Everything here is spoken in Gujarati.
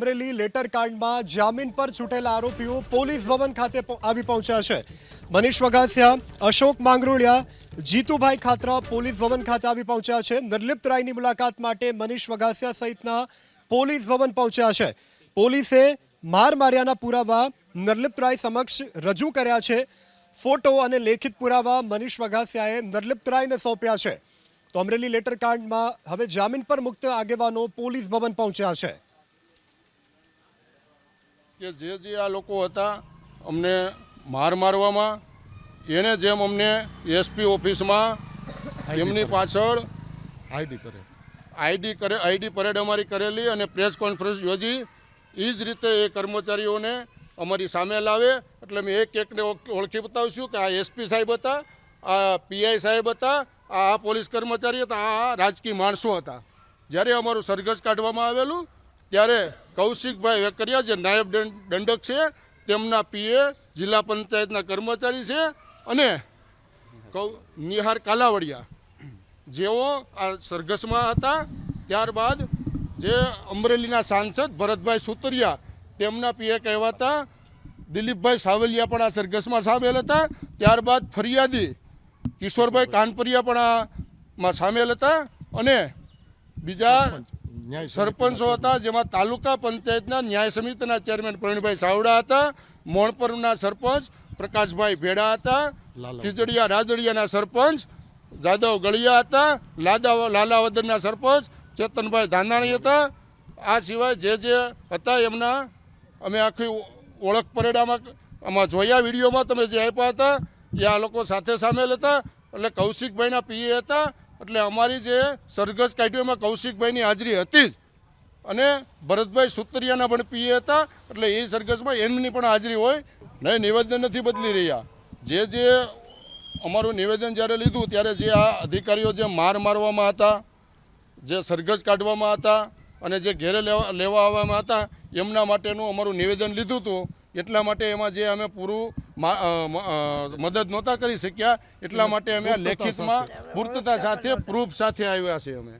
અમરેલી લેટર કાંડમાં જામીન પર છૂટેલા આરોપીઓ પોલીસ ભવન ખાતે આવી પહોંચ્યા છે। મનીષ વઘાસિયા, અશોક માંગરોળિયા, જીતુભાઈ ખાતરા પોલીસ ભવન ખાતે આવી પહોંચ્યા છે। નિર્લિપ્ત રાયની મુલાકાત માટે મનીષ વઘાસિયા સહિતના પોલીસ ભવન પહોંચ્યા છે। પોલીસે માર માર્યાના પુરાવા નિર્લિપ્ત રાય સમક્ષ રજૂ કર્યા છે। ફોટો અને લેખિત પુરાવા મનીષ વઘાસિયાએ નિર્લિપ્ત રાયને સોંપ્યા છે। તો અમરેલી લેટર કાંડમાં હવે જામીન પર મુક્ત આગેવાનો પોલીસ ભવન પહોંચ્યા છે। કે જે આ લોકો હતા અમને માર મારવામાં એને જેમ અમને એસપી ઓફિસમાં એમની પાછળ આઈડી પરેડ અમારી કરેલી અને પ્રેસ કોન્ફરન્સ યોજી એ જ રીતે એ કર્મચારીઓને અમારી સામે લાવે એટલે મેં એકને ઓળખી બતાવીશું કે આ એસપી સાહેબ હતા, આ પીઆઈ સાહેબ હતા, આ પોલીસ કર્મચારી હતા, આ રાજકીય માણસો હતા। જ્યારે અમારું સરઘસ કાઢવામાં આવેલું ત્યારે કૌશિકભાઈ વેકરિયા જે નાયબ દંડક છે તેમના પીએ જિલ્લા પંચાયતના કર્મચારી છે અને નિહાર કાલાવડિયા જેઓ આ સરઘસમાં હતા। ત્યારબાદ જે અમરેલીના સાંસદ ભરતભાઈ સુતરિયા તેમના પીએ કહેવાતા દિલીપભાઈ સાવલિયા પણ આ સરઘસમાં સામેલ હતા। ત્યારબાદ ફરિયાદી કિશોરભાઈ કાનપરિયા પણ આમાં સામેલ હતા અને બીજા સરપંચો હતા જેમાં તાલુકા પંચાયતના ન્યાય સમિતિના ચેરમેન પ્રવીણભાઈ સાવડા હતા, મોણપરના સરપંચ પ્રકાશભાઈ ભેડા હતા, ખીજડીયા રાદડિયાના સરપંચ જાદવ ગળિયા હતા, લાલાવદરના સરપંચ ચેતનભાઈ ધાનાણી હતા। આ સિવાય જે હતા એમના અમે આખી ઓળખ પરેડામાં જોયા, વિડીયોમાં તમે જે આપ્યા હતા એ આ લોકો સાથે સામેલ હતા। એટલે કૌશિકભાઈના પીએ હતા એટલે અમારી જે સરઘસ કાઢ્યો એમાં કૌશિકભાઈની હાજરી હતી જ અને ભરતભાઈ સુતરિયાના પણ પીએ હતા એટલે એ સરઘસમાં એમની પણ હાજરી હોય નહીં। નિવેદન નથી બદલી રહ્યા। જે અમારું નિવેદન જ્યારે લીધું ત્યારે જે આ અધિકારીઓ જે માર મારવામાં હતા, જે સરઘસ કાઢવામાં હતા અને જે ઘેરે લેવા આવવામાં હતા એમના માટેનું અમારું નિવેદન લીધું હતું। એટલા માટે એમાં જે અમે પૂરું મદદ નહોતા કરી શક્યા એટલા માટે અમે લેખિતમાં પૂર્તતા સાથે પ્રૂફ સાથે આવ્યા છીએ અમે।